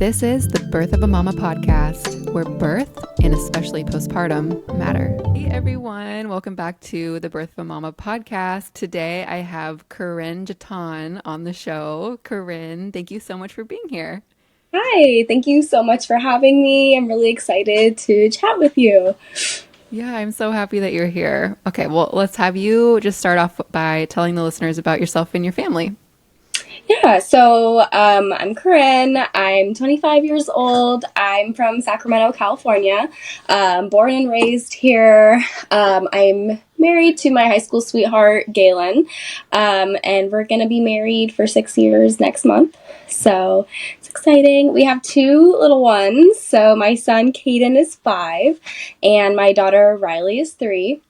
This is the Birth of a Mama podcast, where birth, and especially postpartum, matter. Hey everyone, welcome back to the Birth of a Mama podcast. Today I have Kerynn Jetton on the show. Kerynn, thank you so much for being here. Hi, thank you so much for having me. I'm really excited to chat with you. Yeah, I'm so happy that you're here. Okay, well, let's have you just start off by telling the listeners about yourself and your family. Yeah, so I'm Kerynn. I'm 25 years old. I'm from Sacramento, California. Born and raised here. I'm married to my high school sweetheart, Galen, and we're going to be married for 6 years next month. So it's exciting. We have two little ones. So my son, Caden, is 5, and my daughter, Riley, is 3.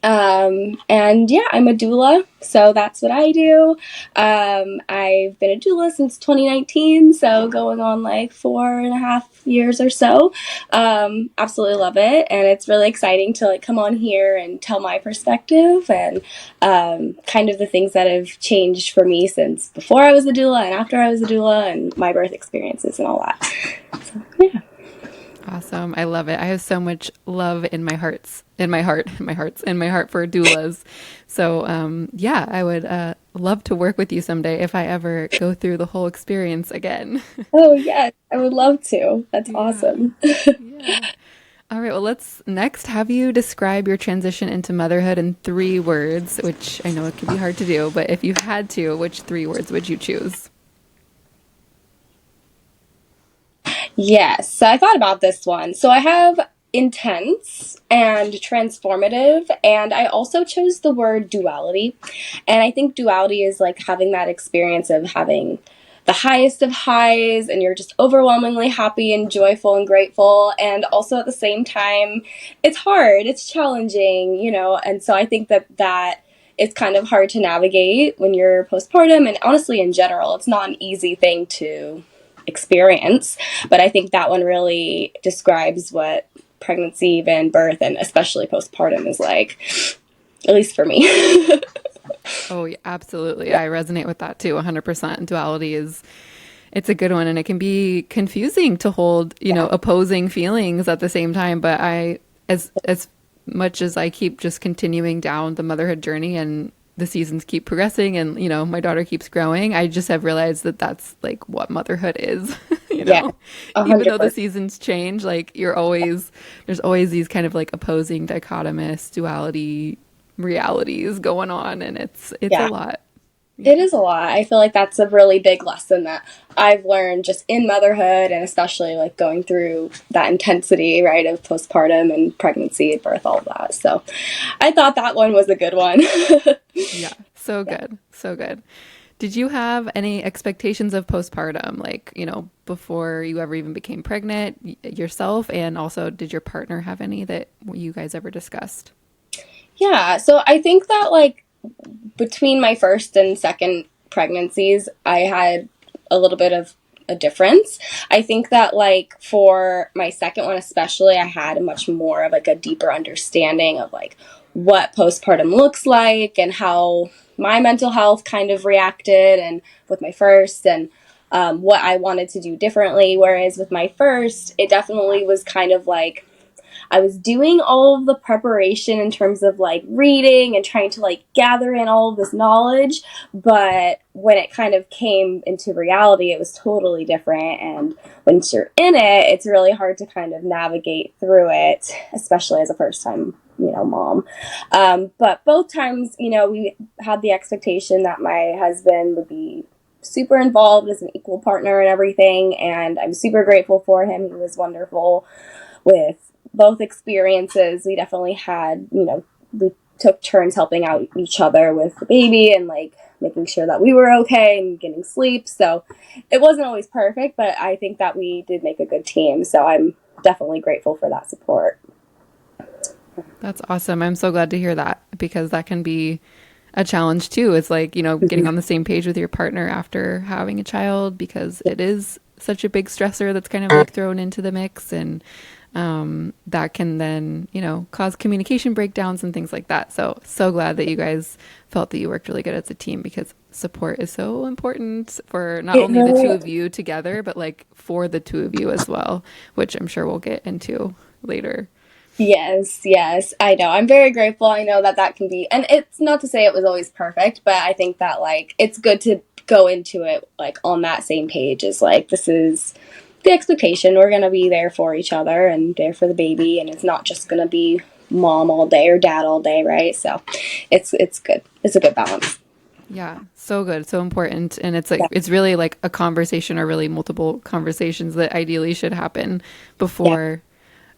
And yeah, I'm a doula, so that's what I do. I've been a doula since 2019, so going on like 4.5 years or so. Absolutely love it, and it's really exciting to like come on here and tell my perspective and kind of the things that have changed for me since before I was a doula and after I was a doula and my birth experiences and all that. So yeah. Awesome. I love it. I have so much love in my heart for doulas. So, yeah, I would love to work with you someday if I ever go through the whole experience again. Oh, yes, I would love to. That's awesome. Yeah. All right. Well, let's next have you describe your transition into motherhood in 3 words, which I know it can be hard to do, but if you had to, which 3 words would you choose? Yes, so I thought about this one. So I have intense and transformative, and I also chose the word duality. And I think duality is like having that experience of having the highest of highs, and you're just overwhelmingly happy and joyful and grateful. And also at the same time, it's hard, it's challenging, and so I think that it's kind of hard to navigate when you're postpartum, and honestly, in general, it's not an easy thing to experience, but I think that one really describes what pregnancy, even birth, and especially postpartum is like, at least for me. Oh, yeah, absolutely. I resonate with that too, 100%. Duality it's a good one, and it can be confusing to hold, opposing feelings at the same time. But as much as I keep just continuing down the motherhood journey and the seasons keep progressing and, my daughter keeps growing, I just have realized that that's like what motherhood is, Yeah, even though 100%. the seasons change, like there's always these kind of like opposing dichotomous duality realities going on. And it's a Yeah, lot. it is a lot. I feel like that's a really big lesson that I've learned just in motherhood, and especially like going through that intensity, right, of postpartum and pregnancy, birth, all of that. So I thought that one was a good one. Yeah. So good. So good. Did you have any expectations of postpartum, like, before you ever even became pregnant yourself? And also, did your partner have any that you guys ever discussed? Yeah, so I think that like between my first and second pregnancies, I had a little bit of a difference. I think that like for my second one especially, I had a much more of like a deeper understanding of like what postpartum looks like and how my mental health kind of reacted and with my first, and what I wanted to do differently. Whereas with my first, it definitely was kind of like I was doing all of the preparation in terms of like reading and trying to like gather in all of this knowledge. But when it kind of came into reality, it was totally different. And once you're in it, it's really hard to kind of navigate through it, especially as a first time, mom. But both times, we had the expectation that my husband would be super involved as an equal partner and everything. And I'm super grateful for him. He was wonderful with both experiences. We definitely had, we took turns helping out each other with the baby and like making sure that we were okay and getting sleep. So it wasn't always perfect, but I think that we did make a good team. So I'm definitely grateful for that support. That's awesome. I'm so glad to hear that, because that can be a challenge too. It's like, getting on the same page with your partner after having a child, because it is such a big stressor that's kind of like thrown into the mix. And that can then, cause communication breakdowns and things like that. So glad that you guys felt that you worked really good as a team, because support is so important for not It only the two really, of you together, but like for the two of you as well, which I'm sure we'll get into later. yes, yes, I know. I'm very grateful. I know that that can be, and it's not to say it was always perfect, but I think that like it's good to go into it like on that same page as like this is the expectation. We're gonna be there for each other and there for the baby, and it's not just gonna be mom all day or dad all day, right? So, it's good. It's a good balance. Yeah, so good, so important. And it's like Yeah, it's really like a conversation or really multiple conversations that ideally should happen yeah. before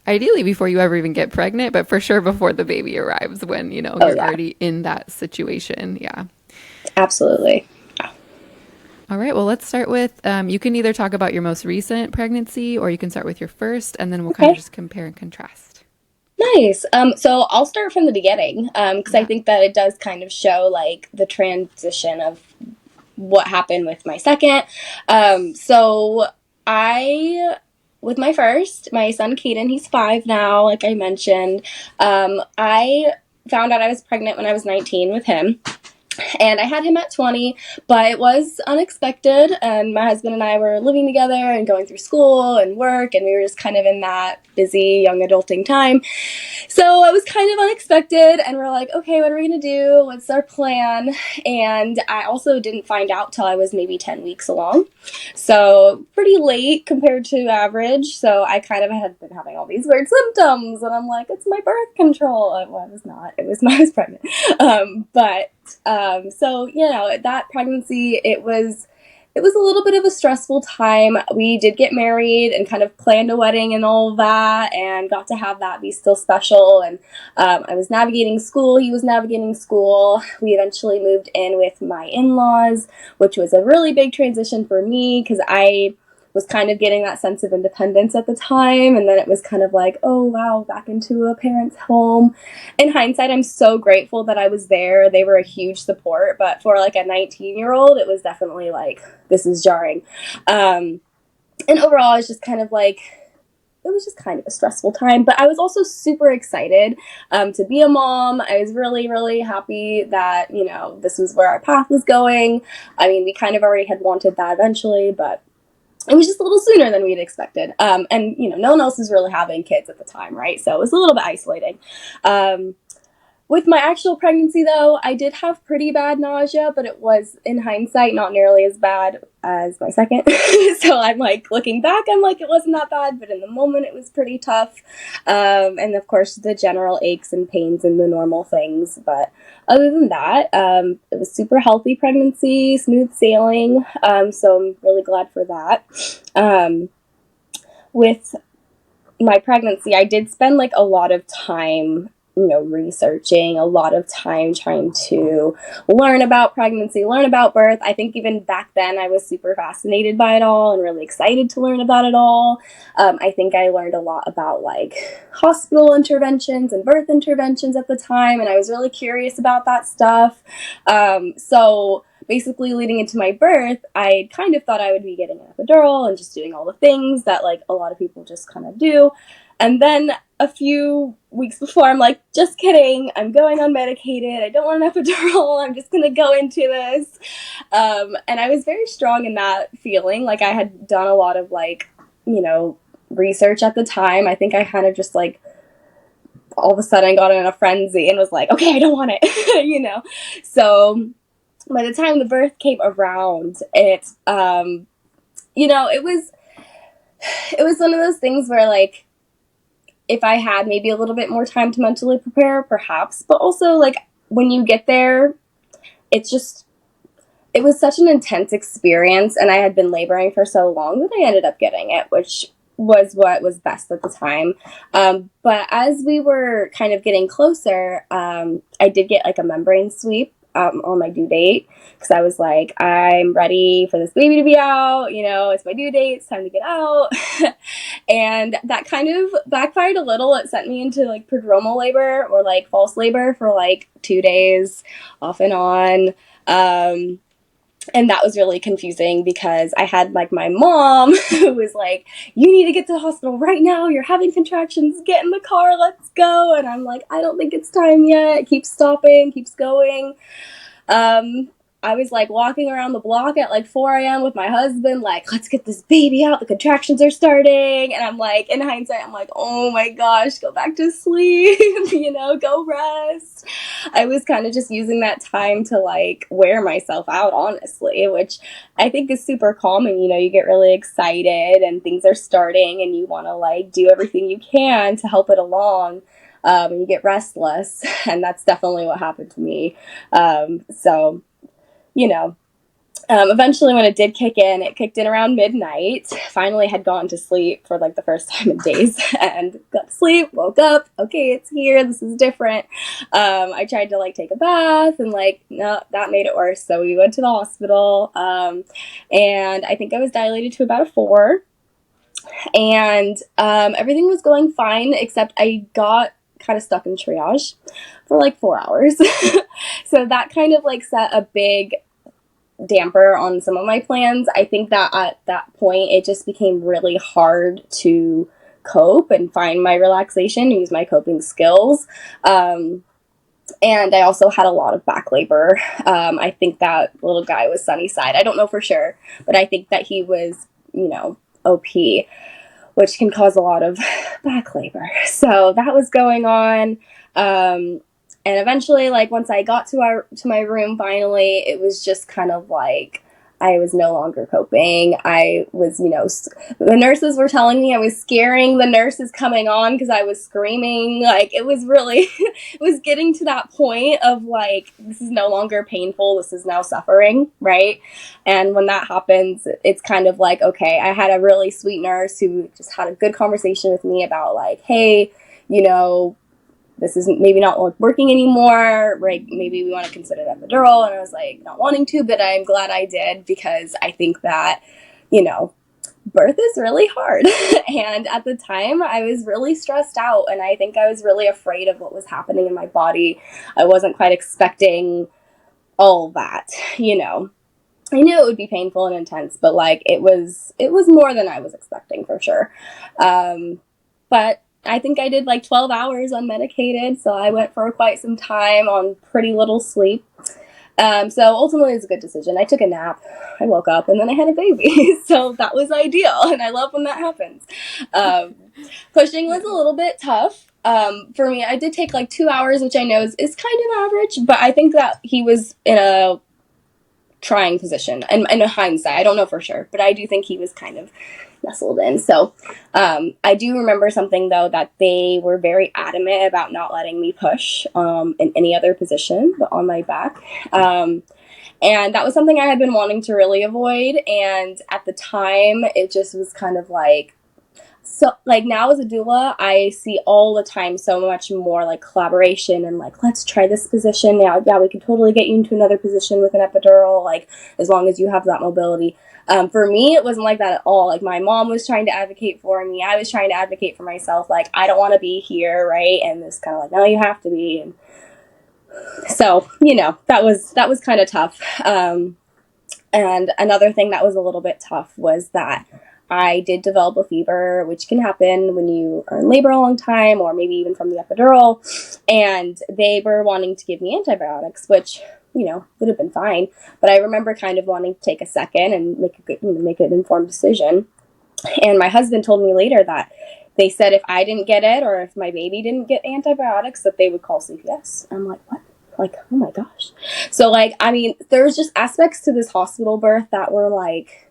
ideally before you ever even get pregnant, but for sure before the baby arrives when, Oh you're yeah, already in that situation. Yeah. absolutely. All right. Well, let's start with you can either talk about your most recent pregnancy or you can start with your first, and then we'll kind of Okay. just compare and contrast. Nice. So I'll start from the beginning because I Yeah. think that it does kind of show like the transition of what happened with my second. So I, with my first, my son Keaton, he's 5 now, like I mentioned. I found out I was pregnant when I was 19 with him. And I had him at 20, but it was unexpected. And my husband and I were living together and going through school and work, and we were just kind of in that busy young adulting time. So it was kind of unexpected, and we're like, okay, what are we gonna do? What's our plan? And I also didn't find out till I was maybe 10 weeks along. So pretty late compared to average. So I kind of had been having all these weird symptoms, and I'm like, it's my birth control. Well, it was not. It was I was pregnant. So that pregnancy, it was a little bit of a stressful time. We did get married and kind of planned a wedding and all of that, and got to have that be still special. And I was navigating school. He was navigating school. We eventually moved in with my in-laws, which was a really big transition for me because I was kind of getting that sense of independence at the time. And then it was kind of like, oh, wow, back into a parent's home. In hindsight, I'm so grateful that I was there. They were a huge support. But for like a 19-year-old, it was definitely like, this is jarring. And overall, it's just kind of like, it was just kind of a stressful time, but I was also super excited to be a mom. I was really, really happy that, this was where our path was going. I mean, we kind of already had wanted that eventually, but it was just a little sooner than we had expected. And, no one else was really having kids at the time, right? So it was a little bit isolating. With my actual pregnancy, though, I did have pretty bad nausea, but it was, in hindsight, not nearly as bad as my second. So I'm like, looking back, I'm like, it wasn't that bad, but in the moment, it was pretty tough. And of course, the general aches and pains and the normal things. But other than that, it was super healthy pregnancy, smooth sailing. So I'm really glad for that. With my pregnancy, I did spend like a lot of time, researching, a lot of time trying to learn about pregnancy, learn about birth. I think even back then I was super fascinated by it all and really excited to learn about it all. I think I learned a lot about like hospital interventions and birth interventions at the time, and I was really curious about that stuff. So basically leading into my birth, I kind of thought I would be getting an epidural and just doing all the things that like a lot of people just kind of do. And then a few weeks before, I'm like, just kidding. I'm going unmedicated. I don't want an epidural. I'm just going to go into this. And I was very strong in that feeling. Like I had done a lot of like, research at the time. I think I kind of just like all of a sudden got in a frenzy and was like, okay, I don't want it, So by the time the birth came around, it was one of those things where like, if I had maybe a little bit more time to mentally prepare, perhaps, but also like when you get there, it was such an intense experience, and I had been laboring for so long that I ended up getting it, which was what was best at the time. But as we were kind of getting closer, I did get like a membrane sweep on my due date because I was like, I'm ready for this baby to be out. It's my due date. It's time to get out. And that kind of backfired a little. It sent me into like prodromal labor or like false labor for like 2 days off and on. And that was really confusing because I had like my mom who was like, you need to get to the hospital right now. You're having contractions. Get in the car. Let's go. And I'm like, I don't think it's time yet. It keeps stopping, keeps going. I was like walking around the block at like 4 a.m. with my husband, like, let's get this baby out. The contractions are starting. And I'm like, in hindsight, I'm like, oh my gosh, go back to sleep, go rest. I was kind of just using that time to like wear myself out, honestly, which I think is super calming. You get really excited and things are starting and you want to like do everything you can to help it along. You get restless, and that's definitely what happened to me. So, eventually when it did kick in, it kicked in around midnight. Finally had gone to sleep for like the first time in days and got to sleep, woke up. Okay, it's here. This is different. I tried to like take a bath and like, no, that made it worse. So we went to the hospital. And I think I was dilated to about a 4. And everything was going fine, except I got kind of stuck in triage for like 4 hours. So that kind of like set a big damper on some of my plans. I think that at that point it just became really hard to cope and find my relaxation, use my coping skills. And I also had a lot of back labor. I think that little guy was sunny side. I don't know for sure, but I think that he was, OP, which can cause a lot of back labor. So that was going on. And eventually, like, once I got to my room, finally, it was just kind of like I was no longer coping. I was, the nurses were telling me I was scaring the nurses coming on because I was screaming. Like, it was really, it was getting to that point of like, this is no longer painful. This is now suffering, right? And when that happens, it's kind of like, okay, I had a really sweet nurse who just had a good conversation with me about like, hey, this isn't maybe not working anymore, right? Maybe we want to consider that epidural. And I was like, not wanting to, but I'm glad I did, because I think that, birth is really hard. And at the time I was really stressed out, and I think I was really afraid of what was happening in my body. I wasn't quite expecting all that, I knew it would be painful and intense, but like it was more than I was expecting for sure. But I think I did like 12 hours unmedicated, so I went for quite some time on pretty little sleep. So ultimately it was a good decision. I took a nap, I woke up, and then I had a baby. So that was ideal, and I love when that happens. Pushing was a little bit tough. For me, I did take like 2 hours, which I know is kind of average, but I think that he was in a trying position. And in hindsight, I don't know for sure, but I do think he was kind of nestled in. So I do remember something, though, that they were very adamant about not letting me push in any other position but on my back. And that was something I had been wanting to really avoid. And at the time, it just was kind of like, so like now as a doula, I see all the time so much more like collaboration and like, let's try this position. Yeah, we can totally get you into another position with an epidural, like as long as you have that mobility. For me, it wasn't like that at all. Like my mom was trying to advocate for me. I was trying to advocate for myself. Like, I don't want to be here, right? And it's kind of like, no, you have to be. And so, that was kind of tough. And another thing that was a little bit tough was that I did develop a fever, which can happen when you are in labor a long time, or maybe even from the epidural. And they were wanting to give me antibiotics, which, would have been fine. But I remember kind of wanting to take a second and make an informed decision. And my husband told me later that they said if I didn't get it, or if my baby didn't get antibiotics, that they would call CPS. I'm like, what? Like, oh my gosh. So like, I mean, there's just aspects to this hospital birth that were like,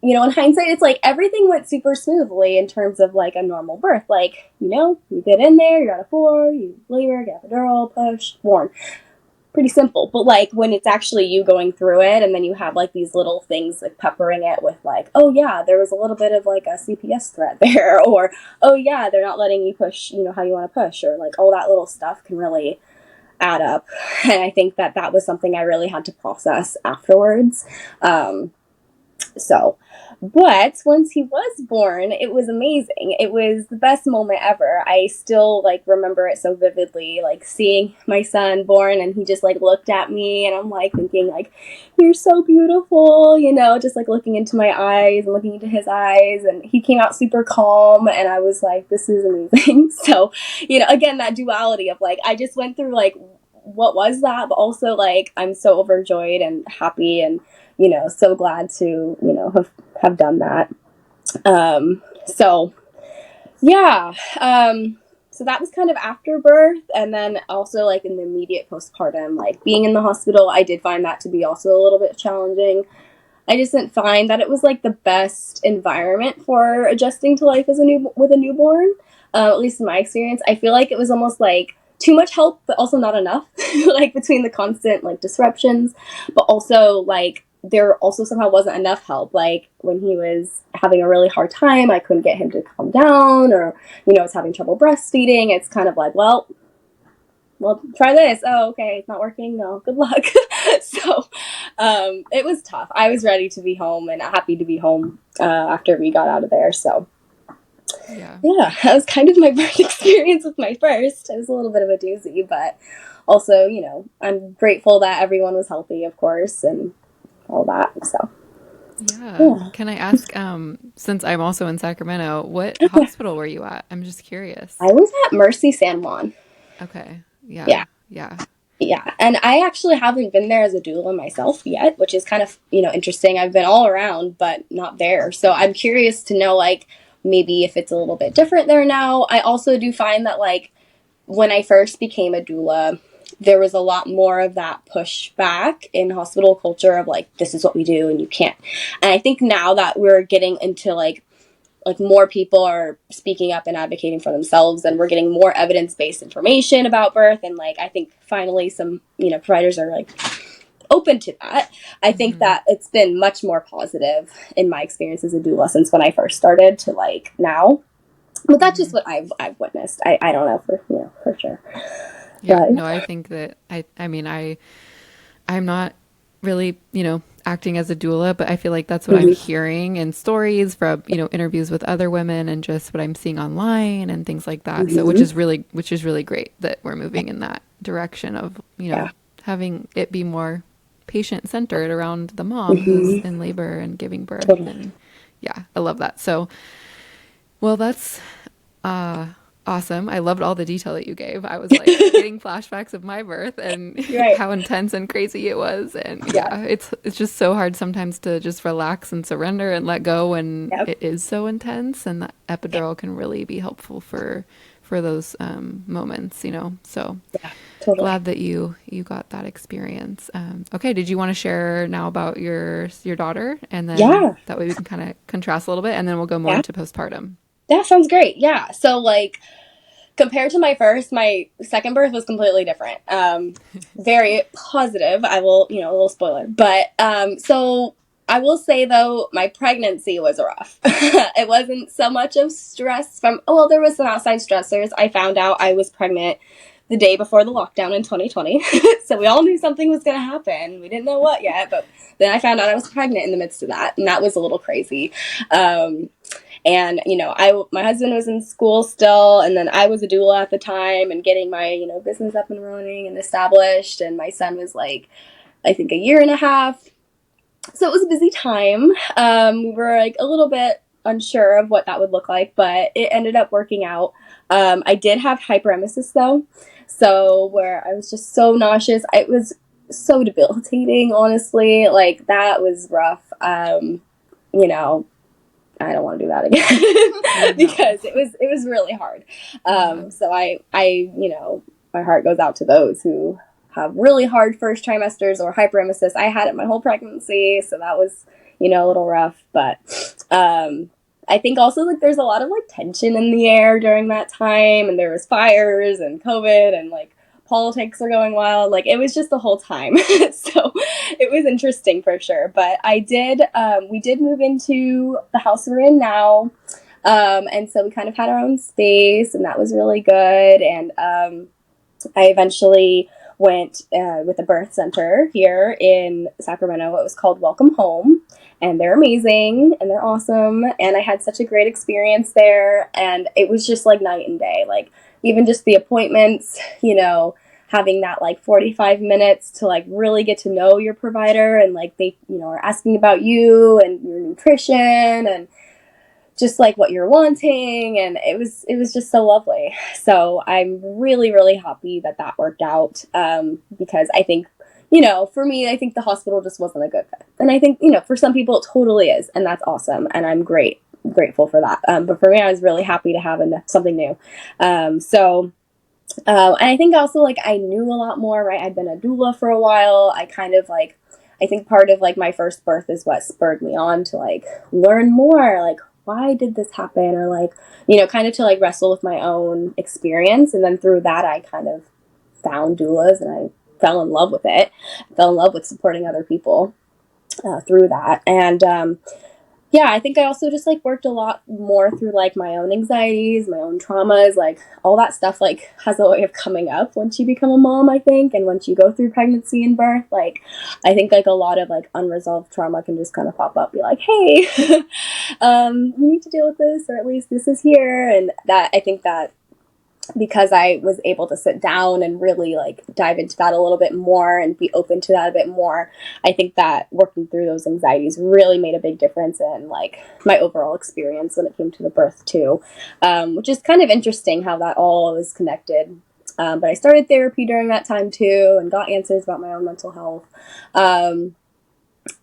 in hindsight, it's like everything went super smoothly in terms of like a normal birth. Like, you get in there, you're at a 4, you labor, get epidural, push, born. Pretty simple. But like when it's actually you going through it, and then you have like these little things like peppering it with like, oh yeah, there was a little bit of like a CPS threat there, or oh yeah, they're not letting you push, how you want to push, or like all that little stuff can really add up. And I think that was something I really had to process afterwards. But once he was born, it was amazing. It was the best moment ever. I still like remember it so vividly, like seeing my son born, and he just like looked at me, and I'm like thinking like, you're so beautiful, just like looking into my eyes and looking into his eyes, and he came out super calm, and I was like, this is amazing. So, again, that duality of like, I just went through like what was that? But also, like, I'm so overjoyed and happy and, you know, so glad to, you know, have done that. So yeah. So that was kind of after birth, and then also like in the immediate postpartum, like being in the hospital, I did find that to be also a little bit challenging. I just didn't find that it was like the best environment for adjusting to life as with a newborn. At least in my experience, I feel like it was almost like too much help, but also not enough. Like between the constant like disruptions, but also like there also somehow wasn't enough help. Like when he was having a really hard time, I couldn't get him to calm down, or you know, was having trouble breastfeeding. It's kind of like, well, try this. Oh, okay, it's not working. No, good luck. So it was tough. I was ready to be home and happy to be home after we got out of there. So yeah, that was kind of my birth experience with my first. It was a little bit of a doozy, but also, you know, I'm grateful that everyone was healthy, of course, and all that. So yeah. Can I ask, since I'm also in Sacramento, what hospital were you at? I'm just curious. I was at Mercy San Juan. Okay. Yeah. Yeah. Yeah, and I actually haven't been there as a doula myself yet, which is kind of, you know, interesting. I've been all around, but not there. So I'm curious to know, like, maybe if it's a little bit different there now. I also do find that, like, when I first became a doula, there was a lot more of that pushback in hospital culture of, like, this is what we do and you can't. And I think now that we're getting into, like more people are speaking up and advocating for themselves, and we're getting more evidence-based information about birth, and like I think finally some, you know, providers are like open to that. I think that it's been much more positive in my experience as a doula since when I first started to like now. But that's just what I've witnessed. I don't know for sure. Yeah, But no, I think that I mean I'm not really, you know, acting as a doula, but I feel like that's what I'm hearing in stories from, you know, interviews with other women and just what I'm seeing online and things like that. So which is really great that we're moving in that direction of, you know, having it be more patient centered around the mom who's in labor and giving birth. Totally. And yeah, I love that. So well, that's awesome. I loved all the detail that you gave. I was like getting flashbacks of my birth and how intense and crazy it was. And yeah, it's just so hard sometimes to just relax and surrender and let go when it is so intense. And the epidural can really be helpful for those moments, you know. So glad that you got that experience. Okay, did you want to share now about your daughter, and then that way we can kind of contrast a little bit, and then we'll go more into postpartum. That sounds great. Yeah. So like compared to my first, my second birth was completely different. Very positive. I will, you know, a little spoiler. But so I will say though, my pregnancy was rough. It wasn't so much of stress from, well, there was some outside stressors. I found out I was pregnant the day before the lockdown in 2020. So we all knew something was going to happen. We didn't know what yet, but then I found out I was pregnant in the midst of that. And that was a little crazy. And, you know, my husband was in school still, and then I was a doula at the time and getting my, you know, business up and running and established. And my son was like, I think a year and a half. So it was a busy time. We were like a little bit unsure of what that would look like, but it ended up working out. I did have hyperemesis though. So where I was just so nauseous. It was so debilitating, honestly. Like that was rough. You know, I don't want to do that again because it was really hard. So I, you know, my heart goes out to those who have really hard first trimesters or hyperemesis. I had it my whole pregnancy, so that was, you know, a little rough. But I think also like there's a lot of like tension in the air during that time, and there was fires and COVID and like politics are going wild. Like it was just the whole time. So it was interesting for sure. But we did move into the house we're in now. And so we kind of had our own space, and that was really good. And I eventually went with a birth center here in Sacramento. It was called Welcome Home. And they're amazing and they're awesome. And I had such a great experience there. And it was just like night and day. Like even just the appointments, you know, having that like 45 minutes to like really get to know your provider, and like they, you know, are asking about you and your nutrition and just like what you're wanting, and it was just so lovely. So I'm really, really happy that that worked out, because I think, for me, I think the hospital just wasn't a good fit, and I think, for some people it totally is, and that's awesome, and I'm grateful for that. But for me, I was really happy to have something new. And I think also, like, I knew a lot more, right? I'd been a doula for a while. I kind of, like, I think part of, like, my first birth is what spurred me on to, like, learn more, like, why did this happen? Or, like, kind of to, like, wrestle with my own experience. And then through that, I kind of found doulas, and I fell in love with it. I fell in love with supporting other people through that. And, yeah, I think I also just, like, worked a lot more through, like, my own anxieties, my own traumas, like, all that stuff, like, has a way of coming up once you become a mom, I think, and once you go through pregnancy and birth. Like, I think, like, a lot of, like, unresolved trauma can just kind of pop up, be like, hey, you need to deal with this, or at least this is here. And that, I think that because I was able to sit down and really, like, dive into that a little bit more and be open to that a bit more, I think that working through those anxieties really made a big difference in, like, my overall experience when it came to the birth too, which is kind of interesting how that all is connected. But I started therapy during that time too, and got answers about my own mental health. And,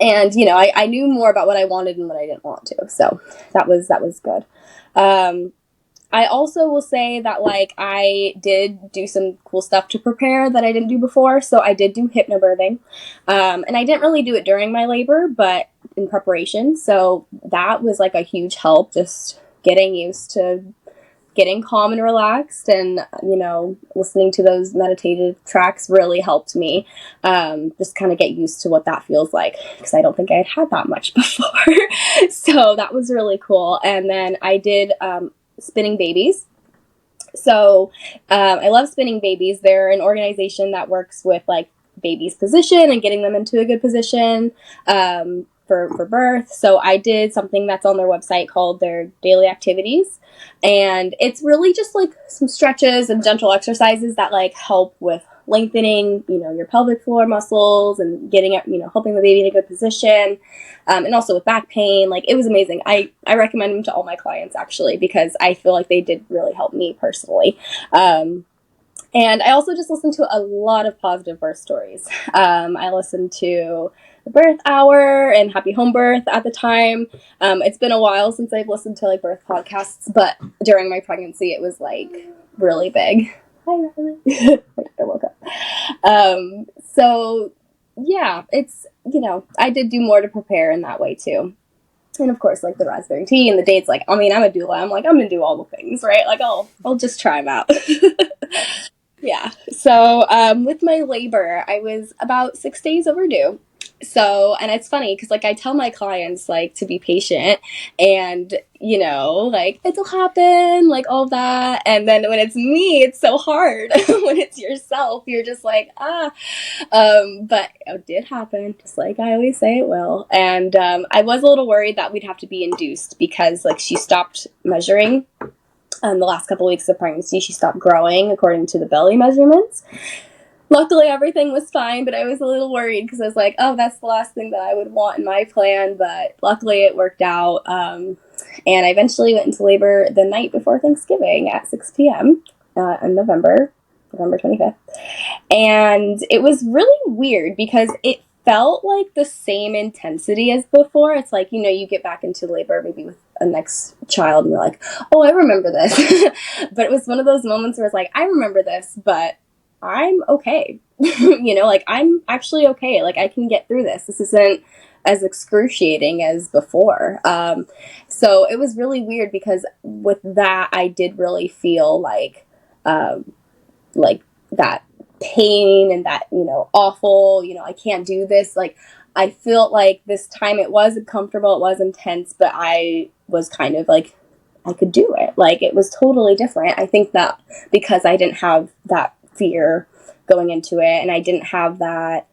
I knew more about what I wanted and what I didn't want to. So that was good. I also will say that, like, I did do some cool stuff to prepare that I didn't do before. So I did do hypnobirthing. And I didn't really do it during my labor, but in preparation. So that was, like, a huge help, just getting used to getting calm and relaxed, and, listening to those meditative tracks really helped me just kind of get used to what that feels like, because I don't think I had that much before. So that was really cool. And then I did spinning babies. So I love spinning babies. They're an organization that works with, like, babies' position and getting them into a good position for birth. So I did something that's on their website called their daily activities. And it's really just, like, some stretches and gentle exercises that, like, help with lengthening, your pelvic floor muscles and getting it, helping the baby in a good position. And also with back pain. Like, it was amazing. I recommend them to all my clients, actually, because I feel like they did really help me personally. And I also just listened to a lot of positive birth stories. I listened to The Birth Hour and Happy Home Birth at the time. It's been a while since I've listened to, like, birth podcasts, but during my pregnancy, it was, like, really big. Hi, Riley. I woke up. So yeah, it's, I did do more to prepare in that way too. And of course, like, the raspberry tea and the dates, like, I mean, I'm a doula. I'm like, I'm going to do all the things, right? Like, I'll just try them out. Yeah. So, with my labor, I was about 6 days overdue. So, and it's funny because, like, I tell my clients, like, to be patient and, like, it'll happen, like, all that. And then when it's me, it's so hard. When it's yourself, you're just like, but it did happen, just like I always say it will. And, I was a little worried that we'd have to be induced because, like, she stopped measuring. The last couple weeks of pregnancy, she stopped growing according to the belly measurements. Luckily, everything was fine, but I was a little worried because I was like, oh, that's the last thing that I would want in my plan. But luckily, it worked out. And I eventually went into labor the night before Thanksgiving at 6 p.m. In November 25th. And it was really weird because it felt like the same intensity as before. It's like, you get back into labor maybe with a next child and you're like, oh, I remember this. But it was one of those moments where it's like, I remember this, but I'm okay. Like, I'm actually okay. Like, I can get through this. This isn't as excruciating as before. So it was really weird because with that, I did really feel like that pain and that, awful, I can't do this. Like, I felt like this time it was uncomfortable, it was intense, but I was kind of like, I could do it. Like, it was totally different. I think that because I didn't have that fear going into it and I didn't have that,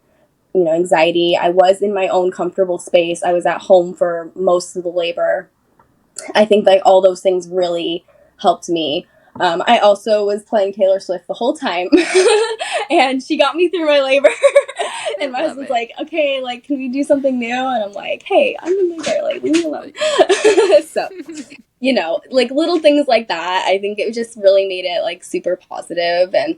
anxiety, I was in my own comfortable space. I was at home for most of the labor. I think, like, all those things really helped me. I also was playing Taylor Swift the whole time and she got me through my labor. And my husband's like, okay, like, can we do something new? And I'm like, hey, I'm in labor, like, leave me alone. So like little things like that. I think it just really made it like super positive. And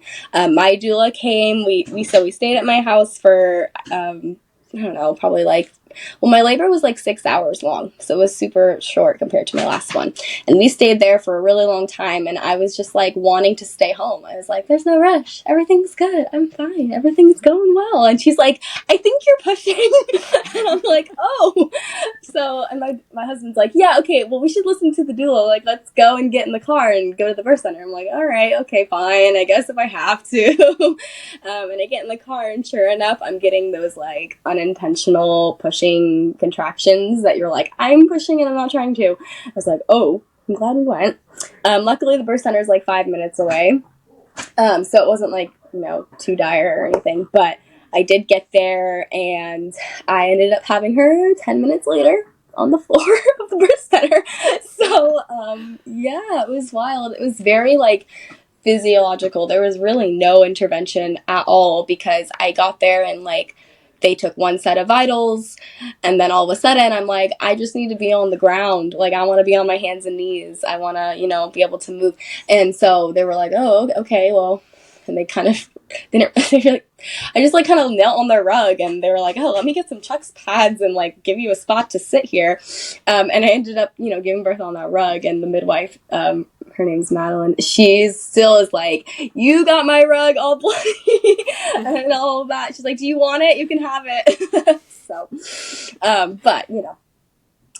my doula came. We stayed at my house for I don't know, probably like, well, my labor was like 6 hours long, so it was super short compared to my last one. And we stayed there for a really long time, and I was just like wanting to stay home. I was like, there's no rush. Everything's good. I'm fine. Everything's going well. And she's like, I think you're pushing. And I'm like, oh. So, and my husband's like, yeah, okay, well, we should listen to the doula. Like, let's go and get in the car and go to the birth center. I'm like, all right, okay, fine. I guess if I have to. And I get in the car, and sure enough, I'm getting those like unintentional pushing contractions that you're like, I'm pushing and I'm not trying to. I was like, oh, I'm glad we went. Luckily, the birth center is like 5 minutes away. So it wasn't like, too dire or anything. But I did get there, and I ended up having her 10 minutes later on the floor of the birth center. So, yeah, it was wild. It was very like physiological. There was really no intervention at all, because I got there and like they took one set of vitals, and then all of a sudden I'm like, I just need to be on the ground. Like, I want to be on my hands and knees. I want to, be able to move. And so they were like, oh, okay, well, and they kind of didn't, I just like kind of knelt on their rug, and they were like, oh, let me get some Chuck's pads and like give you a spot to sit here. And I ended up, giving birth on that rug, and the midwife, her name's Madeline, she still is like, you got my rug all bloody and all of that. She's like, do you want it? You can have it. So, but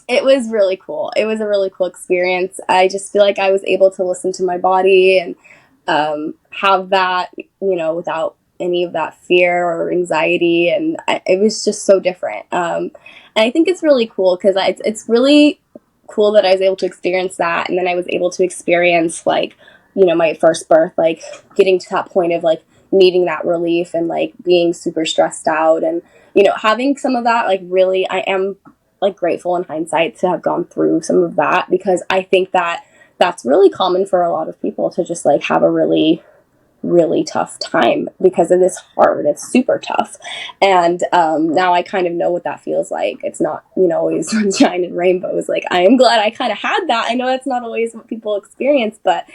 it was really cool. It was a really cool experience. I just feel like I was able to listen to my body and have that, without any of that fear or anxiety. And it was just so different. And I think it's really cool, because it's really cool that I was able to experience that. And then I was able to experience like, my first birth, like getting to that point of like needing that relief and like being super stressed out, and, having some of that, like really, I am like grateful in hindsight to have gone through some of that, because I think that that's really common for a lot of people to just like have a really, really tough time, because it is hard. It's super tough. And now I kind of know what that feels like. It's not, always sunshine and rainbows. Like, I am glad I kind of had that. I know that's not always what people experience, but,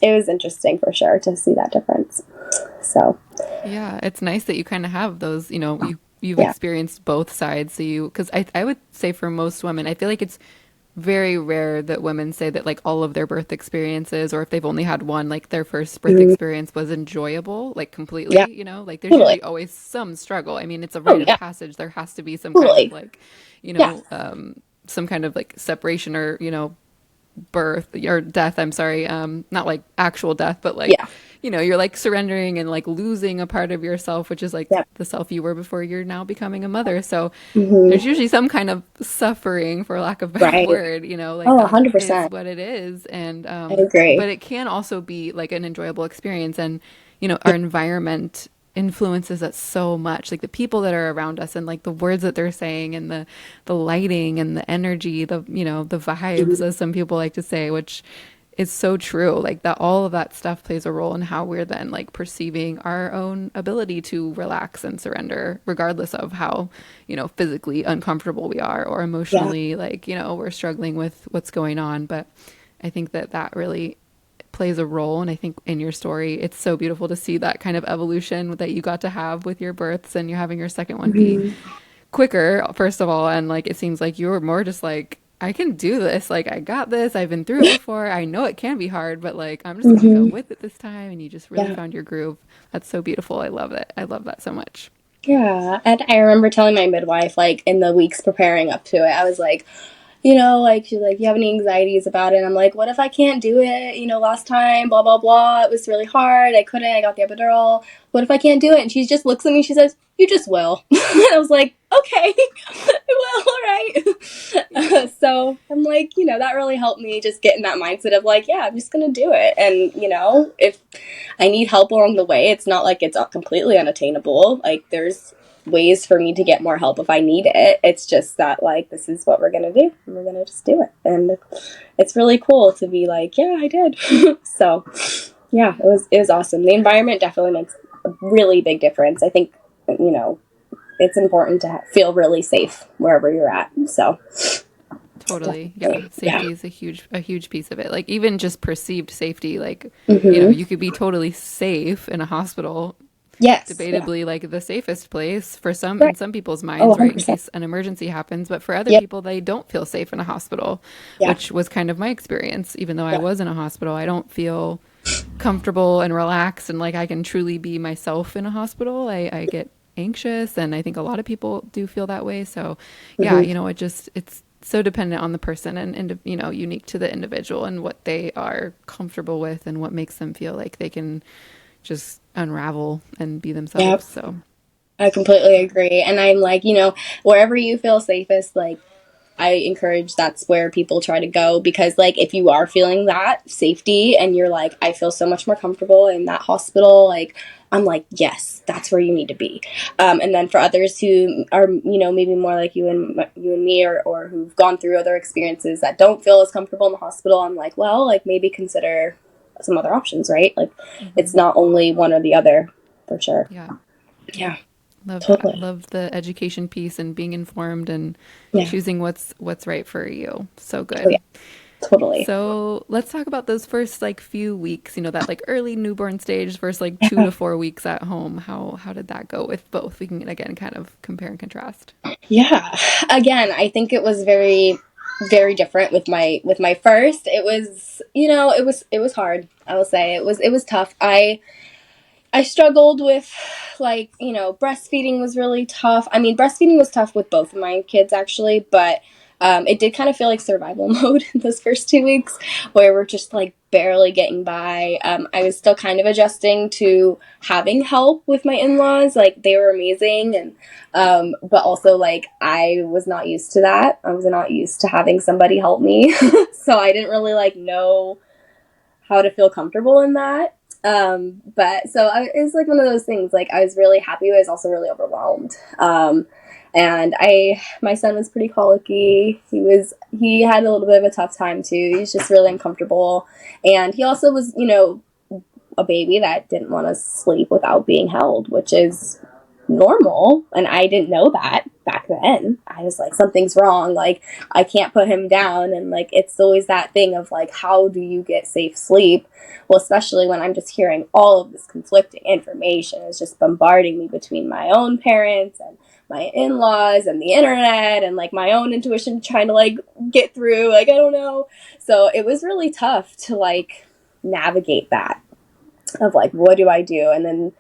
it was interesting for sure to see that difference. So, Yeah, it's nice that you kind of have those, you've yeah. experienced both sides. So because I would say for most women, I feel like it's very rare that women say that like all of their birth experiences, or if they've only had one, like their first birth Mm-hmm. experience was enjoyable, like Yeah, completely, like there's totally. usually always some struggle. I mean, it's a Oh, rite of yeah, passage. There has to be some kind of totally. like, Yeah. some kind of like separation, or, birth or death, I'm sorry, not like actual death, but like, Yeah. you're like surrendering and like losing a part of yourself, which is like Yeah. the self you were before you're now becoming a mother. So there's Mm-hmm. usually some kind of suffering, for lack of a better Right. word, like Oh, that is 100%. what it is. And I agree. but it can also be like an enjoyable experience. And our environment influences us so much, like the people that are around us, and like the words that they're saying, and the lighting and the energy, the the vibes, Mhm. as some people like to say, which is so true. Like that, all of that stuff plays a role in how we're then like perceiving our own ability to relax and surrender, regardless of how, physically uncomfortable we are, or Yeah. emotionally, like, we're struggling with what's going on. But I think that really plays a role. And I think in your story, it's so beautiful to see that kind of evolution that you got to have with your births, and you're having your second one be Mhm. quicker, first of all. And like, it seems like you were more just like, I can do this. Like, I got this. I've been through it before. I know it can be hard, but like, I'm just going to go Mhm. with it this time. And you just really Yeah. found your groove. That's so beautiful. I love it. I love that so much. Yeah. And I remember telling my midwife, like, in the weeks preparing up to it, I was like, like, she's like, you have any anxieties about it? And I'm like, what if I can't do it? Last time, blah, blah, blah. It was really hard. I couldn't. I got the epidural. What if I can't do it? And she just looks at me. She says, you just will. And I was like, okay, I will. All right. So I'm like, that really helped me just get in that mindset of like, yeah, I'm just going to do it. And, if I need help along the way, it's not like it's completely unattainable. Like, there's ways for me to get more help if I need it. It's just that like, this is what we're gonna do, and we're gonna just do it. And it's really cool to be like, yeah, I did. So yeah, it was awesome. The environment definitely makes a really big difference. I think it's important to feel really safe wherever you're at. So Totally. Yeah. Yeah. Safety is a huge piece of it. Like even just perceived safety, like, Mm-hmm. you could be totally safe in a hospital, Yes. Yeah. debatably like the safest place for some Right. in some people's Oh, minds, right, in 100%. case an emergency happens, but for other Yep. people they don't feel safe in a hospital, Yeah. which was kind of my experience. Even though I Yeah. was in a hospital, I don't feel comfortable and relaxed and like I can truly be myself in a hospital. I get anxious, and I think a lot of people do feel that way. So yeah, Mm-hmm. it's so dependent on the person and unique to the individual and what they are comfortable with and what makes them feel like they can just unravel and be themselves. Yep. So I completely agree. And I'm like, wherever you feel safest, like, I encourage that's where people try to go, because like if you are feeling that safety and you're like, I feel so much more comfortable in that hospital, like I'm like, yes, that's where you need to be. And then for others who are maybe more like you and me, or who've gone through other experiences that don't feel as comfortable in the hospital, I'm like, well, like maybe consider some other options, right? Like it's not only one or the other, for sure. yeah, Yeah, love that. totally. Love the education piece and being informed and Yeah. choosing what's right for you. So Oh yeah, good. totally. So let's talk about those first like few weeks, that like early newborn stage versus like 2 to 4 weeks at home. How did that go with both? We can again kind of compare and contrast. Yeah. Again, I think it was very, very different with my first. It was, it was hard. I will say it was tough. I struggled with, like, breastfeeding was really tough. I mean, breastfeeding was tough with both of my kids, actually, but it did kind of feel like survival mode in those first 2 weeks, where we're just like barely getting by. I was still kind of adjusting to having help with my in-laws. Like, they were amazing, and but also like I was not used to that. I was not used to having somebody help me, so I didn't really like know how to feel comfortable in that. But so it was like one of those things. Like, I was really happy, but I was also really overwhelmed. And my son was pretty colicky. He had a little bit of a tough time too. He was just really uncomfortable, and he also was, a baby that didn't want to sleep without being held, which is normal. And I didn't know that back then. I was like, something's wrong. Like, I can't put him down. And like, it's always that thing of like, how do you get safe sleep? Well, especially when I'm just hearing all of this conflicting information. It's just bombarding me between my own parents and my in-laws and the internet and like my own intuition trying to like get through. Like, I don't know. So it was really tough to like navigate that of like, what do I do? And then,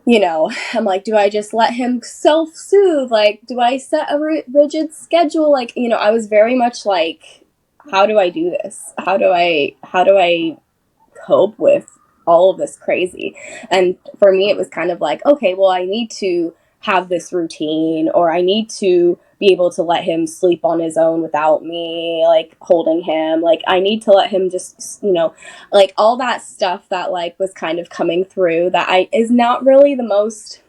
I'm like, do I just let him self-soothe? Like, do I set a rigid schedule? Like, I was very much like, how do I do this? How do I cope with all of this crazy? And for me, it was kind of like, okay, well, I need to have this routine, or I need to be able to let him sleep on his own without me, like, holding him. Like, I need to let him just, like, all that stuff that, like, was kind of coming through that is not really the most,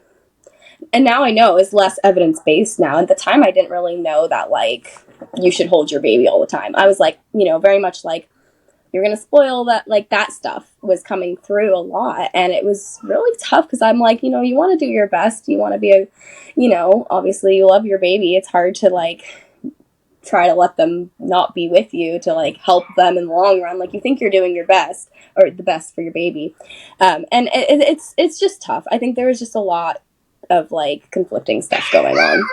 and now I know is less evidence-based now. At the time, I didn't really know that, like, you should hold your baby all the time. I was, like, very much like, you're going to spoil that. Like, that stuff was coming through a lot, and it was really tough because I'm like, you want to do your best. You want to be obviously you love your baby. It's hard to like try to let them not be with you to like help them in the long run. Like, you think you're doing your best or the best for your baby. And it's just tough. I think there was just a lot of like conflicting stuff going on.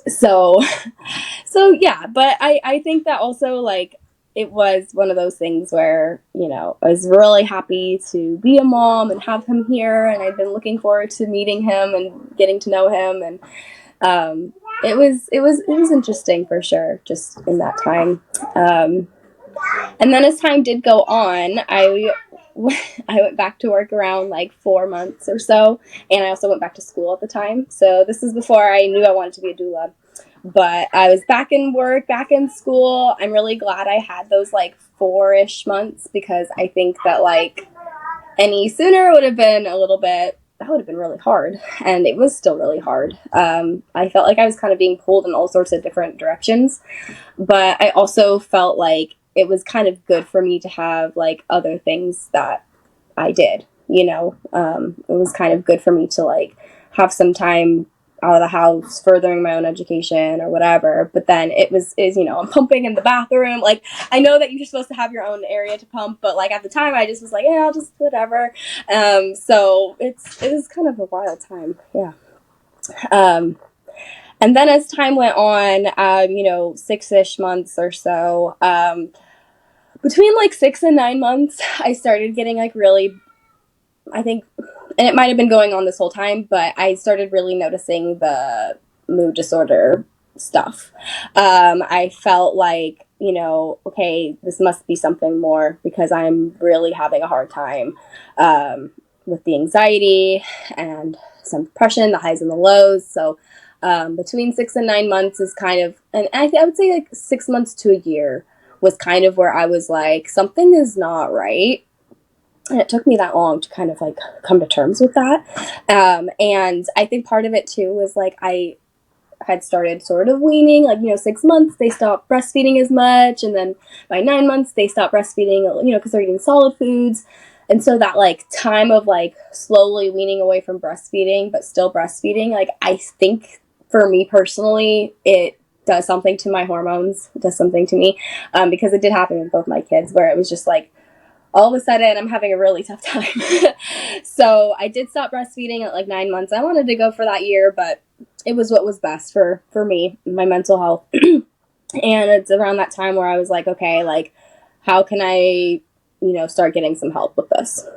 So, yeah, but I think that also, like, it was one of those things where, I was really happy to be a mom and have him here, and I've been looking forward to meeting him and getting to know him, and it was interesting for sure, just in that time. And then as time did go on, I went back to work around like 4 months or so, and I also went back to school at the time. So this is before I knew I wanted to be a doula. But I was back in work, back in school. I'm really glad I had those like 4-ish months, because I think that like any sooner would have been that would have been really hard. And it was still really hard. I felt like I was kind of being pulled in all sorts of different directions. But I also felt like it was kind of good for me to have like other things that I did, it was kind of good for me to like have some time out of the house, furthering my own education or whatever. But then I'm pumping in the bathroom. Like, I know that you're supposed to have your own area to pump, but like at the time I just was like, yeah, I'll just whatever. So it was kind of a wild time. Yeah. And then as time went on, 6-ish months or so, between like 6 and 9 months, I started getting like really, I think, and it might have been going on this whole time, but I started really noticing the mood disorder stuff. I felt like, okay, this must be something more because I'm really having a hard time with the anxiety and some depression, the highs and the lows. So between 6 and 9 months is kind of, and I would say like 6 months to a year was kind of where I was like, something is not right. And it took me that long to kind of like come to terms with that. And I think part of it too was like I had started sort of weaning, like, 6 months, they stopped breastfeeding as much. And then by 9 months, they stopped breastfeeding, because they're eating solid foods. And so that like time of like slowly weaning away from breastfeeding, but still breastfeeding, like I think for me personally, it does something to my hormones, it does something to me, because it did happen with both my kids where it was just like, all of a sudden I'm having a really tough time. So I did stop breastfeeding at like 9 months. I wanted to go for that year, but it was what was best for me, my mental health. And it's around that time where I was like, okay, like, how can I, start getting some help with this?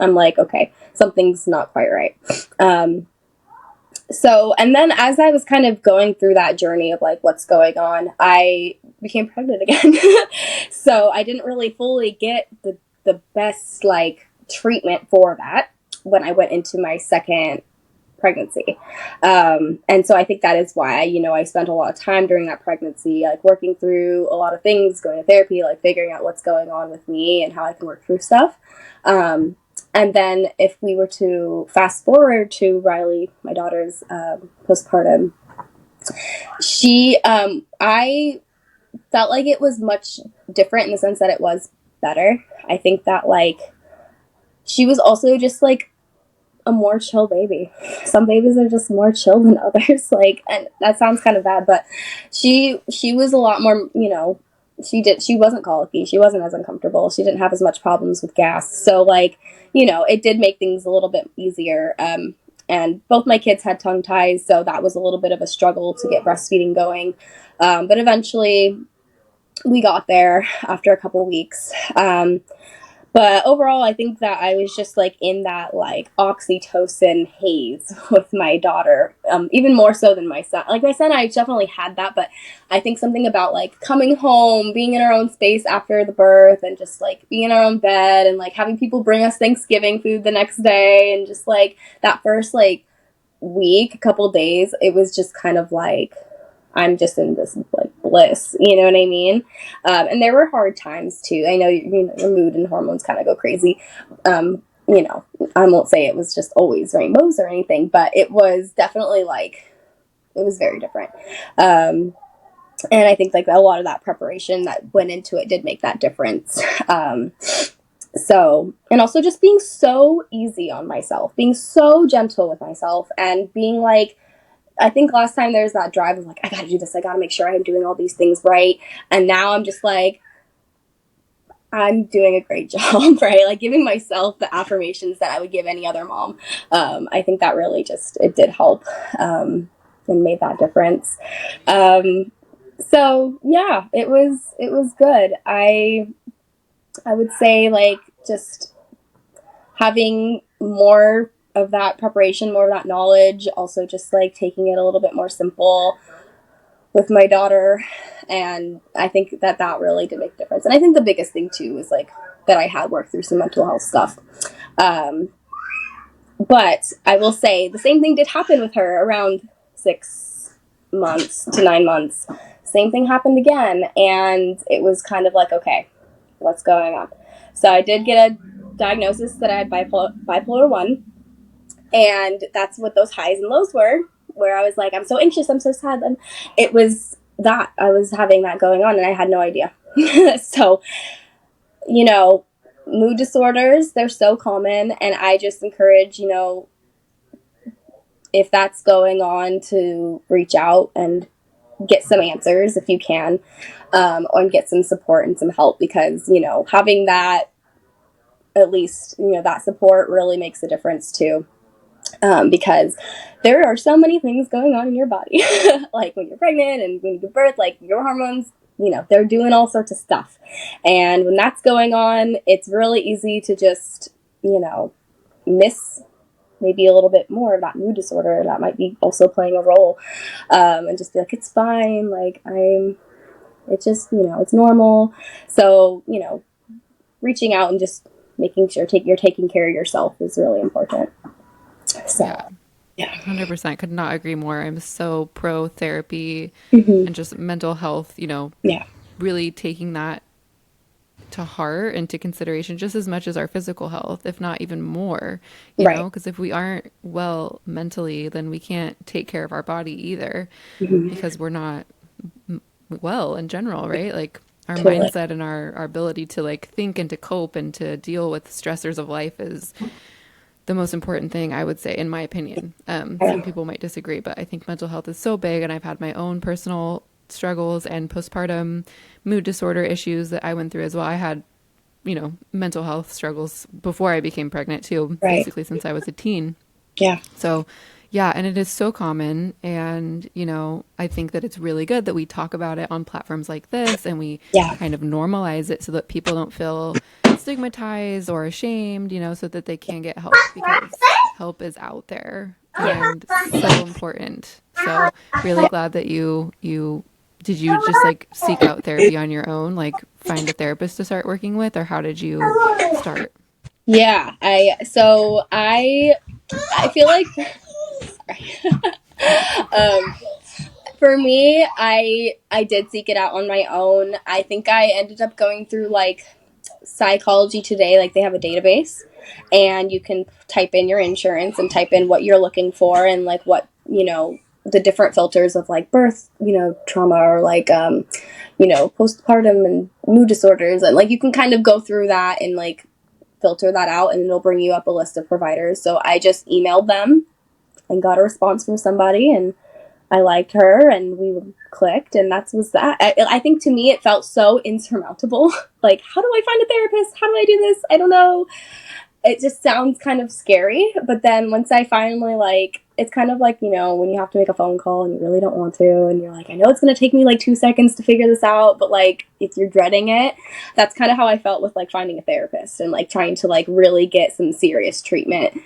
I'm like, okay, something's not quite right. So, and then as I was kind of going through that journey of like, what's going on, I became pregnant again. So I didn't really fully get the best like treatment for that when I went into my second pregnancy. And so I think that is why, I spent a lot of time during that pregnancy, like working through a lot of things, going to therapy, like figuring out what's going on with me and how I can work through stuff. And then if we were to fast forward to Riley, my daughter's postpartum, I felt like it was much different in the sense that it was better. I think that like she was also just like a more chill baby. Some babies are just more chill than others. Like, and that sounds kind of bad, but she was a lot more, she wasn't colicky. She wasn't as uncomfortable. She didn't have as much problems with gas. So like, it did make things a little bit easier. And both my kids had tongue ties, so that was a little bit of a struggle to get breastfeeding going. But eventually we got there after a couple weeks. But overall, I think that I was just like in that like oxytocin haze with my daughter, even more so than my son. Like my son, I definitely had that, but I think something about like coming home, being in our own space after the birth, and just like being in our own bed and like having people bring us Thanksgiving food the next day, and just like that first like week, couple days, it was just kind of like I'm just in this like bliss, you know what I mean? And there were hard times too. I know, your mood and hormones kind of go crazy. I won't say it was just always rainbows or anything, but it was definitely like, it was very different. And I think like a lot of that preparation that went into it did make that difference. So, and also just being so easy on myself, being so gentle with myself, and being like, I think last time there was that drive of like, I gotta do this, I gotta make sure I'm doing all these things right. And now I'm just like, I'm doing a great job, right? Like giving myself the affirmations that I would give any other mom. I think that really it did help, and made that difference. So yeah, it was good. I would say like just having more of that preparation, more of that knowledge, also just like taking it a little bit more simple with my daughter. And I think that really did make a difference. And I think the biggest thing too was like that I had worked through some mental health stuff. But I will say the same thing did happen with her around 6 months to 9 months. Same thing happened again. And it was kind of like, okay, what's going on? So I did get a diagnosis that I had bipolar 1. And that's what those highs and lows were, where I was like, I'm so anxious, I'm so sad. And it was that I was having that going on and I had no idea. So, mood disorders, they're so common. And I just encourage, if that's going on, to reach out and get some answers if you can, or get some support and some help, because, you know, having that, at least, you know, that support really makes a difference too. Because there are so many things going on in your body, like when you're pregnant and when you give birth, like your hormones, you know, they're doing all sorts of stuff. And when that's going on, it's really easy to just, you know, miss maybe a little bit more of that mood disorder that might be also playing a role, and just be like, it's fine, like it's just, you know, it's normal. So, you know, reaching out and just making sure you're taking care of yourself is really important. So, Yeah. yeah. 100% could not agree more. I'm so pro therapy Mm-hmm. and just mental health, you know, Yeah. really taking that to heart and to consideration just as much as our physical health, if not even more, you know, Right. because if we aren't well mentally, then we can't take care of our body either Mm-hmm. because we're not well in general, right? Like our Totally. mindset and our ability to like think and to cope and to deal with stressors of life is the most important thing, I would say, in my opinion. Some Yeah. people might disagree, but I think mental health is so big, and I've had my own personal struggles and postpartum mood disorder issues that I went through as well. I had, you know, mental health struggles before I became pregnant too, Right. basically since I was a teen. Yeah. So, yeah, and it is so common. And, you know, I think that it's really good that we talk about it on platforms like this and we Yeah. kind of normalize it so that people don't feel stigmatized or ashamed, you know, so that they can get help because help is out there and so important. So, really glad that you did you just like seek out therapy on your own, like find a therapist to start working with, or how did you start? Yeah. I feel like um, for me, I did seek it out on my own. I think I ended up going through like Psychology Today, like they have a database, and you can type in your insurance and type in what you're looking for, and like what, you know, the different filters of like birth, you know, trauma, or like you know, postpartum and mood disorders, and like you can kind of go through that and like filter that out, and it'll bring you up a list of providers. So I just emailed them and got a response from somebody, and I liked her, and we clicked, and that was that. I think to me it felt so insurmountable. Like, how do I find a therapist? How do I do this? I don't know. It just sounds kind of scary. But then once I finally, like, it's kind of like, you know, when you have to make a phone call and you really don't want to, and you're like, I know it's going to take me like 2 seconds to figure this out, but like, if you're dreading it, that's kind of how I felt with like finding a therapist and like trying to like really get some serious treatment.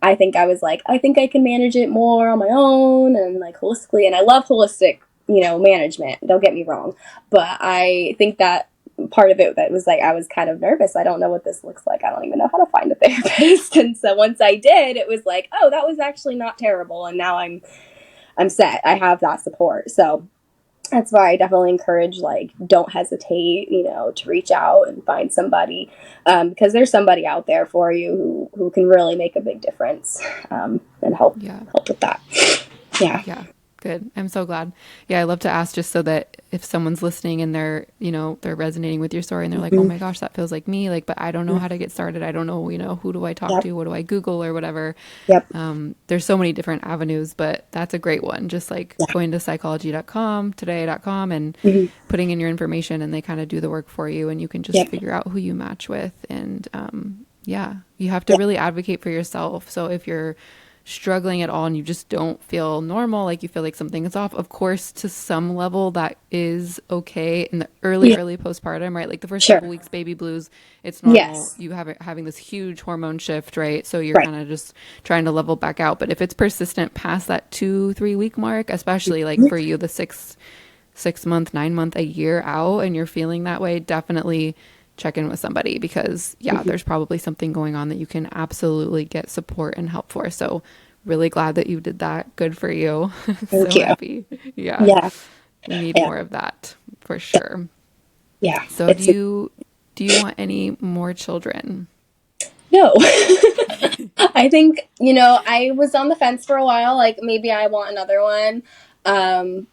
I think I was like, I think I can manage it more on my own and like holistically. And I love holistic, you know, management. Don't get me wrong. But I think that part of it that was like, I was kind of nervous. I don't know what this looks like. I don't even know how to find a therapist. And so once I did, it was like, oh, that was actually not terrible. And now I'm set. I have that support. So that's why I definitely encourage, like, don't hesitate, you know, to reach out and find somebody, because there's somebody out there for you who can really make a big difference, and Yeah. help with that. Yeah. Yeah, good. I'm so glad. Yeah, I love to ask just so that if someone's listening and they're, you know, they're resonating with your story and they're like, oh Mm-hmm. my gosh, that feels like me. Like, but I don't know how to get started. I don't know, you know, who do I talk Yep. to? What do I Google or whatever? Yep. There's so many different avenues, but that's a great one. Just like Yeah. going to psychology.com, today.com and Mm-hmm. putting in your information and they kind of do the work for you and you can just Yep. figure out who you match with. And yeah, you have to Yep. really advocate for yourself. So if you're struggling at all and you just don't feel normal, like you feel like something is off, of course, to some level that is okay in the Yeah. early postpartum, right? Like the first couple Sure. weeks, baby blues, it's normal. Yes. You have it having this huge hormone shift, right? So you're Right. kind of just trying to level back out. But if it's persistent past that 2-3 week mark, especially like for you, the 6 month, 9 month, a year out, and you're feeling that way, definitely check in with somebody because yeah, Mm-hmm. there's probably something going on that you can absolutely get support and help for. So really glad that you did that. Good for you. Thank So you. happy. Yeah. Yeah. We need Yeah. more of that for sure. Yeah. So It's do you want any more children? no. I think, you know, I was on the fence for a while. Like, maybe I want another one,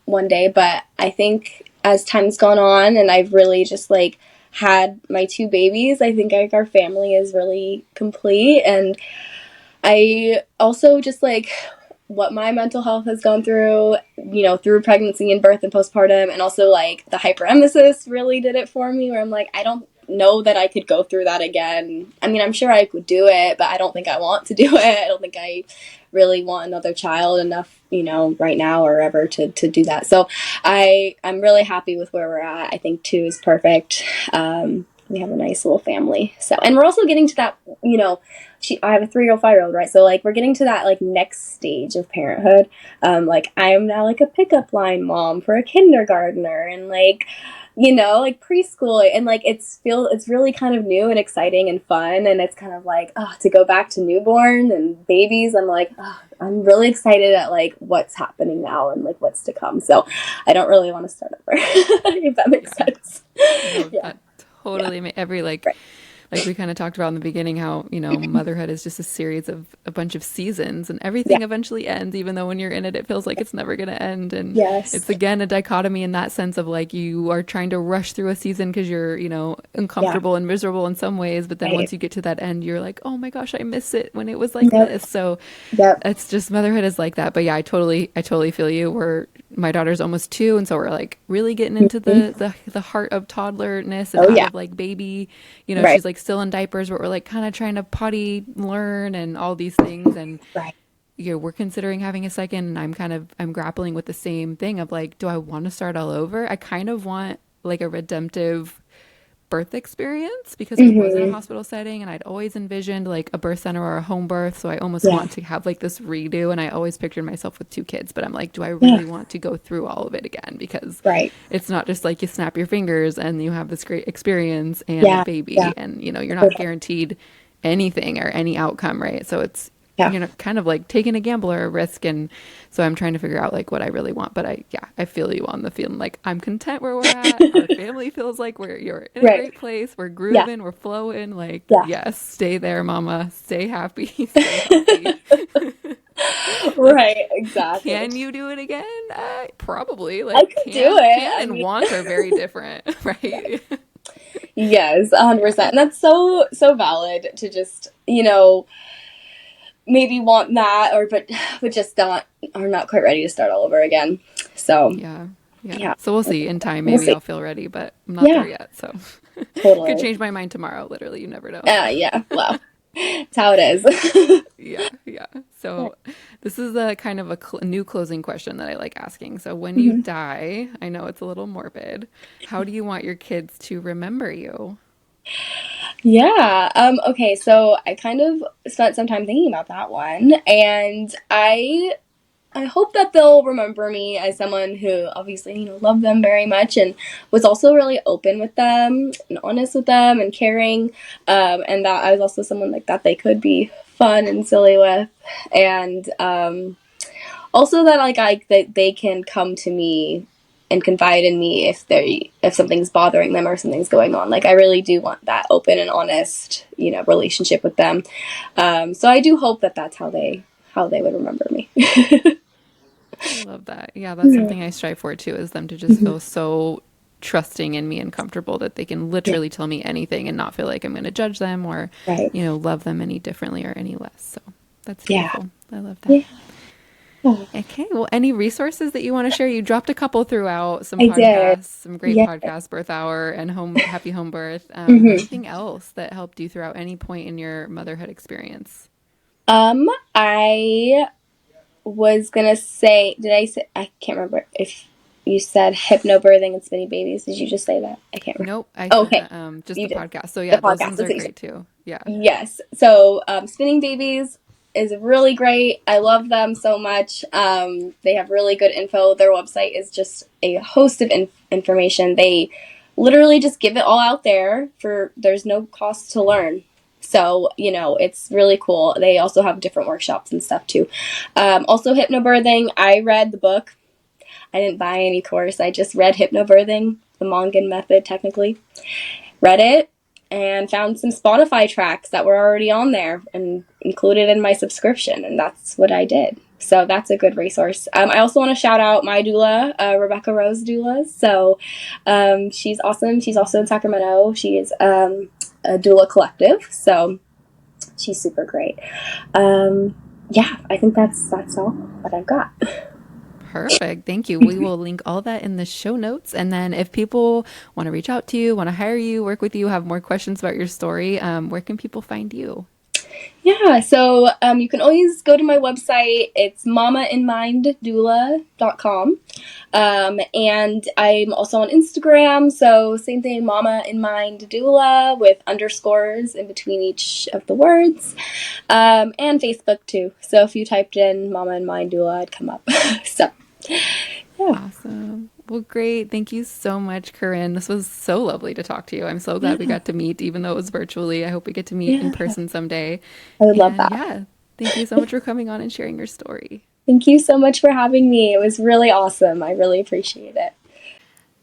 one day. But I think as time's gone on and I've really just like had my two babies, I think like our family is really complete. And I also just like what my mental health has gone through, through pregnancy and birth and postpartum, and also like the hyperemesis really did it for me, where I'm like, I don't know that I could go through that again. I mean, I'm sure I could do it, but I don't think I want to do it. I don't think I really want another child enough, right now or ever to do that. So I'm really happy with where we're at. I think 2 is perfect. We have a nice little family. So, and we're also getting to that, I have a 3-year-old, 5-year-old, right? So like we're getting to that like next stage of parenthood. Like I am now like a pickup line mom for a kindergartner, and like, like preschool, and like it's really kind of new and exciting and fun, and it's kind of like, to go back to newborn and babies. I'm like, I'm really excited at like what's happening now and like what's to come. So I don't really want to start over, if that makes Yeah. sense. No, Yeah. that totally every Right. like we kind of talked about in the beginning how, motherhood is just a series of a bunch of seasons and Yeah. everything eventually ends, even though when you're in it, it feels like it's never going to end. And it's Yes. again a dichotomy in that sense of like you are trying to rush through a season because you're, Yeah. uncomfortable and miserable in some ways. But then Right. once you get to that end, you're like, oh my gosh, I miss it when it was like Yep. this. So Yep. it's just motherhood is like that. But yeah, I totally feel you. My daughter's almost 2, and so we're like really getting into Mhm. the heart of toddlerness and Oh out yeah. of like baby, Right. she's like still in diapers, but we're like kind of trying to potty learn and all these things. And Right. we're considering having a second, and I'm grappling with the same thing of like, do I want to start all over? I kind of want like a redemptive birth experience because I was in a Hmm. hospital setting and I'd always envisioned like a birth center or a home birth. So I almost Yeah. want to have like this redo. And I always pictured myself with 2 kids, but I'm like, do I Yeah. really want to go through all of it again? Because Right. it's not just like you snap your fingers and you have this great experience and a Yeah. Yeah. baby, and you're not Totally. guaranteed anything or any outcome, right? So it's Yeah. kind of like taking a gamble or a risk. And so I'm trying to figure out like what I really want. But I feel you on the feeling like I'm content where we're at. Our family feels like you're in a Right. great place. We're Yeah. grooving, we're flowing. Like, Yeah. yes, stay there, mama. Stay happy, stay healthy. Like, Right. Exactly. can you do it again? Probably. I Like, could do it. can I and mean, want are very different, right? yes, 100%. And that's so valid to just, maybe want that, or but just not are not quite ready to start all over again. So Yeah. Yeah. yeah, So we'll see in time. we'll Maybe see. I'll feel ready, but I'm not there Yeah, yet. So could totally. change my mind tomorrow. Literally, you never know. Yeah. Well, it's how it is. Yeah. Yeah. So this is a kind of a new closing question that I like asking. So when you Mhm. die, I know it's a little morbid. How do you want your kids to remember you? Yeah. Okay. So I kind of spent some time thinking about that one, and I hope that they'll remember me as someone who obviously, loved them very much and was also really open with them and honest with them and caring. And that I was also someone like that they could be fun and silly with. And also that that they can come to me and confide in me if something's bothering them or something's going on. Like I really do want that open and honest, relationship with them. So I do hope that that's how they would remember me. I love that. Yeah, that's Yeah. something I strive for too, is them to just Mhm. feel so trusting in me and comfortable that they can Yeah. literally tell me anything and not feel like I'm going to judge them or, Right. love them any differently or any less. So that's Yeah. beautiful. I love that. Yeah. Oh, Okay. Well, any resources that you want to share? You dropped a couple throughout, some I did. podcasts, some great Yeah. podcasts, Birth Hour and Happy Home Birth. Hmm. Anything else that helped you throughout any point in your motherhood experience? I was gonna say, did I say? I can't remember if you said hypnobirthing and spinning babies. Did you just say that? I can't remember. Nope. I said Okay, just you the did. podcast. So The yeah, those podcast. ones That's are what you said. great too. Yeah. Yes. So, spinning babies is really great. I love them so much. They have really good info. Their website is just a host of information. They literally just give it all out there there's no cost to learn. So, it's really cool. They also have different workshops and stuff too. Also, hypnobirthing. I read the book. I didn't buy any course. I just read hypnobirthing, the Mongan method, technically. Read it and found some Spotify tracks that were already on there and included in my subscription, and that's what I did. So that's a good resource. I also want to shout out my doula, Rebecca Rose Doulas. So she's awesome. She's also in Sacramento. She is a doula collective. So She's super great. Yeah, I think that's all that I've got. Perfect. Thank you. We will link all that in the show notes. And then if people want to reach out to you, want to hire you, work with you, have more questions about your story, where can people find you? Yeah, so you can always go to my website. It's mamainminddoula.com. And I'm also on Instagram, so same thing, Mama in Mind Doula with underscores in between each of the words. And Facebook too. So if you typed in Mama in Mind Doula, I'd come up. So, yeah. Awesome. Well, great. Thank you so much, Kerynn. This was so lovely to talk to you. I'm so glad we Yeah. got to meet, even though it was virtually. I hope we get to meet in Yeah. person someday. I would love And that. yeah, thank you so much for coming on and sharing your story. Thank you so much for having me. It was really awesome. I really appreciate it.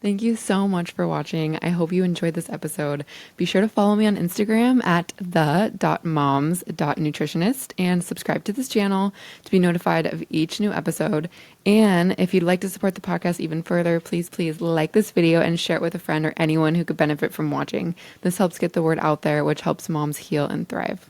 Thank you so much for watching. I hope you enjoyed this episode. Be sure to follow me on Instagram at the.moms.nutritionist and subscribe to this channel to be notified of each new episode. And if you'd like to support the podcast even further, please like this video and share it with a friend or anyone who could benefit from watching. This helps get the word out there, which helps moms heal and thrive.